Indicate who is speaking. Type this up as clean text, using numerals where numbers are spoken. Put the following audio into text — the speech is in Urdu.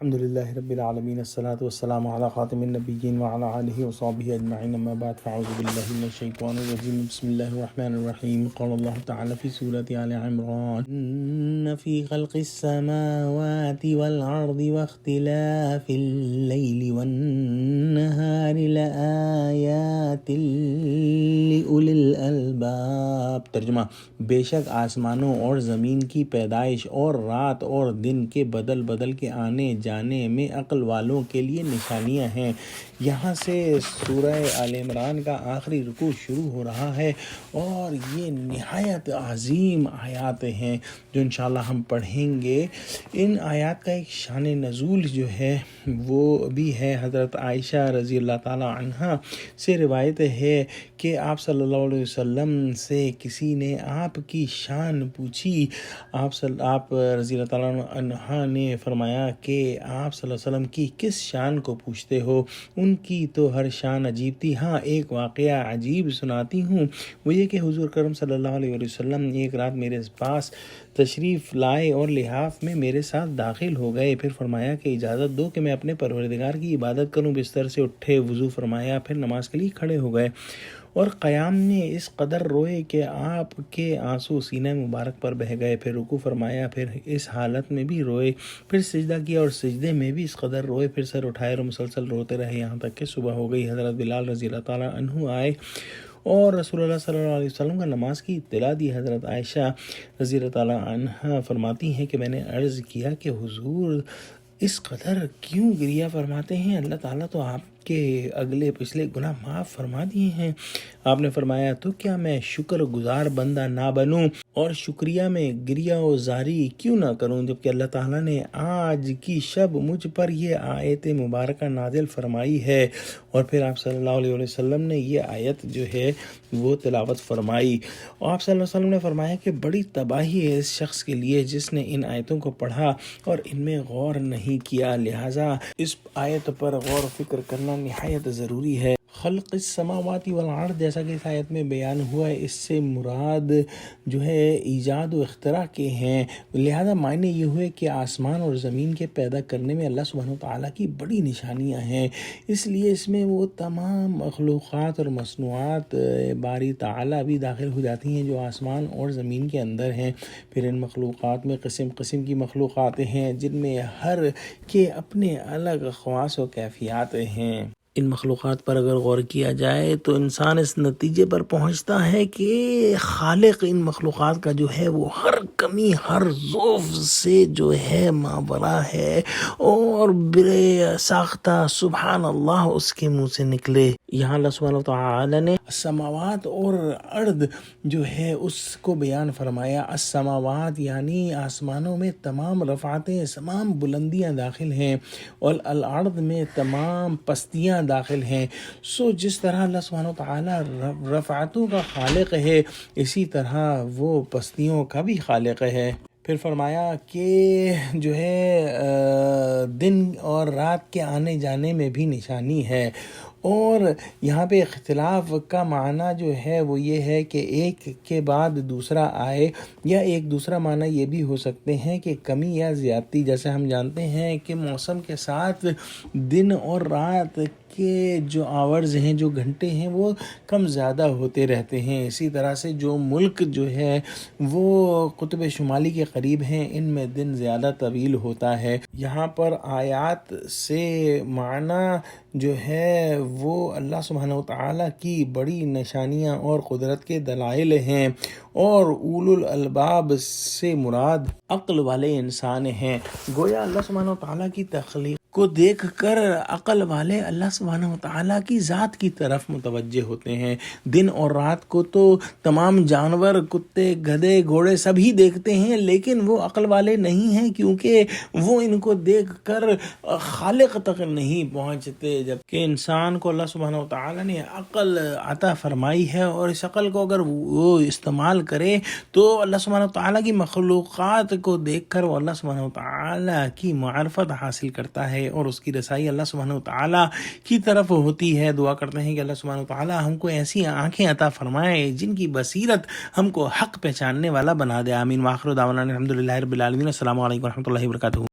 Speaker 1: الحمد لله رب العالمين، الصلاة والسلام على خاتم النبيين وعلى آله وصحبه أجمعين، أما بعد فأعوذ بالله من الشيطان الرجيم. بسم الله الرحمن الرحيم. قال الله تعالى في سورة آل عمران: إن في خلق السماوات والأرض واختلاف الليل والنهار لآيات لأولي الألباب. ترجمہ: بے شک آسمانوں اور زمین کی پیدائش اور رات اور دن کے بدل بدل کے آنے جانے میں عقل والوں کے لیے نشانیاں ہیں. یہاں سے سورہ آل عمران کا آخری رکوع شروع ہو رہا ہے اور یہ نہایت عظیم آیات ہیں جو انشاءاللہ ہم پڑھیں گے. ان آیات کا ایک شان نزول جو ہے وہ بھی ہے. حضرت عائشہ رضی اللہ تعالی عنہ سے روایت ہے کہ آپ صلی اللہ علیہ وسلم سے کسی نے آپ کی شان پوچھی. آپ رضی اللہ تعالیٰ عنہ نے فرمایا کہ آپ صلی اللہ علیہ وسلم کی کس شان کو پوچھتے ہو؟ ان کی تو ہر شان عجیب تھی. ہاں، ایک واقعہ عجیب سناتی ہوں. وہ یہ کہ حضور کرم صلی اللہ علیہ وسلم ایک رات میرے پاس تشریف لائے اور لحاف میں میرے ساتھ داخل ہو گئے. پھر فرمایا کہ اجازت دو کہ میں اپنے پروردگار کی عبادت کروں. بستر سے اٹھے، وضو فرمایا، پھر نماز کے لیے کھڑے ہو گئے اور قیام میں اس قدر روئے کہ آپ کے آنسو سینہ مبارک پر بہہ گئے. پھر رکوع فرمایا، پھر اس حالت میں بھی روئے. پھر سجدہ کیا اور سجدے میں بھی اس قدر روئے. پھر سر اٹھائے اور مسلسل روتے رہے یہاں تک کہ صبح ہو گئی. حضرت بلال رضی اللہ تعالیٰ عنہ آئے اور رسول اللہ صلی اللہ علیہ وسلم کا نماز کی اطلاع دی. حضرت عائشہ رضی اللہ تعالیٰ عنہ فرماتی ہیں کہ میں نے عرض کیا کہ حضور اس قدر کیوں گریہ فرماتے ہیں؟ اللہ تعالیٰ تو آپ کے اگلے پچھلے گناہ معاف فرما دیے ہیں. آپ نے فرمایا تو کیا میں شکر گزار بندہ نہ بنوں اور شکریہ میں گریہ و زاری کیوں نہ کروں، جبکہ اللہ تعالیٰ نے آج کی شب مجھ پر یہ آیت مبارکہ نازل فرمائی ہے. اور پھر آپ صلی اللہ علیہ وسلم نے یہ آیت جو ہے وہ تلاوت فرمائی. آپ صلی اللہ علیہ وسلم نے فرمایا کہ بڑی تباہی ہے اس شخص کے لیے جس نے ان آیتوں کو پڑھا اور ان میں غور نہیں کیا. لہٰذا اس آیت پر غور و فکر کرنا نہایت ضروری ہے. خلق السماوات والارض جیسا کہ اس آیت میں بیان ہوا ہے، اس سے مراد جو ہے ایجاد و اختراع کے ہیں. لہذا معنی یہ ہوئے کہ آسمان اور زمین کے پیدا کرنے میں اللہ سبحانہ وتعالیٰ کی بڑی نشانیاں ہیں. اس لیے اس میں وہ تمام مخلوقات اور مصنوعات باری تعالیٰ بھی داخل ہو جاتی ہیں جو آسمان اور زمین کے اندر ہیں. پھر ان مخلوقات میں قسم قسم کی مخلوقات ہیں جن میں ہر کے اپنے الگ خواص و کیفیات ہیں. ان مخلوقات پر اگر غور کیا جائے تو انسان اس نتیجے پر پہنچتا ہے کہ خالق ان مخلوقات کا جو ہے وہ ہر کمی، ہر ضعف سے جو ہے ماورا ہے اور برے ساختہ سبحان اللہ اس کے منہ سے نکلے. یہاں اللہ سبحانہ وتعالی نے السماوات اور ارض جو ہے اس کو بیان فرمایا. السماوات یعنی آسمانوں میں تمام رفعتیں، تمام بلندیاں داخل ہیں اور الارض میں تمام پستیاں داخل ہیں. جس طرح اللہ سبحانہ وتعالیٰ رفعتوں کا خالق ہے اسی طرح وہ پستیوں کا بھی خالق ہے. پھر فرمایا کہ جو ہے دن اور رات کے آنے جانے میں بھی نشانی ہے. اور یہاں پہ اختلاف کا معنی جو ہے وہ یہ ہے کہ ایک کے بعد دوسرا آئے، یا ایک دوسرا معنی یہ بھی ہو سکتے ہیں کہ کمی یا زیادتی. جیسے ہم جانتے ہیں کہ موسم کے ساتھ دن اور رات کے جو آورز ہیں، جو گھنٹے ہیں، وہ کم زیادہ ہوتے رہتے ہیں. اسی طرح سے جو ملک جو ہے وہ قطب شمالی کے قریب ہیں ان میں دن زیادہ طویل ہوتا ہے. یہاں پر آیات سے معنی جو ہے وہ اللہ سبحانہ وتعالیٰ کی بڑی نشانیاں اور قدرت کے دلائل ہیں، اور اولو الالباب سے مراد عقل والے انسان ہیں. گویا اللہ سبحانہ وتعالیٰ کی تخلیق کو دیکھ کر عقل والے اللہ سبحانہ وتعالیٰ کی ذات کی طرف متوجہ ہوتے ہیں. دن اور رات کو تو تمام جانور، کتے، گدھے، گھوڑے سبھی دیکھتے ہیں، لیکن وہ عقل والے نہیں ہیں کیونکہ وہ ان کو دیکھ کر خالق تک نہیں پہنچتے. جبکہ انسان کو اللہ سبحانہ وتعالیٰ نے عقل عطا فرمائی ہے، اور اس عقل کو اگر وہ استعمال کرے تو اللہ سبحانہ وتعالیٰ کی مخلوقات کو دیکھ کر وہ اللہ سبحانہ وتعالیٰ کی معرفت حاصل کرتا ہے اور اس کی رسائی اللہ سبحانہ وتعالیٰ کی طرف ہوتی ہے. دعا کرتے ہیں کہ اللہ سبحانہ وتعالیٰ ہم کو ایسی آنکھیں عطا فرمائے جن کی بصیرت ہم کو حق پہچاننے والا بنا دے. آمین. وآخر دعوانا الحمد للہ رب العالمین. السلام علیکم ورحمۃ اللہ وبرکاتہ.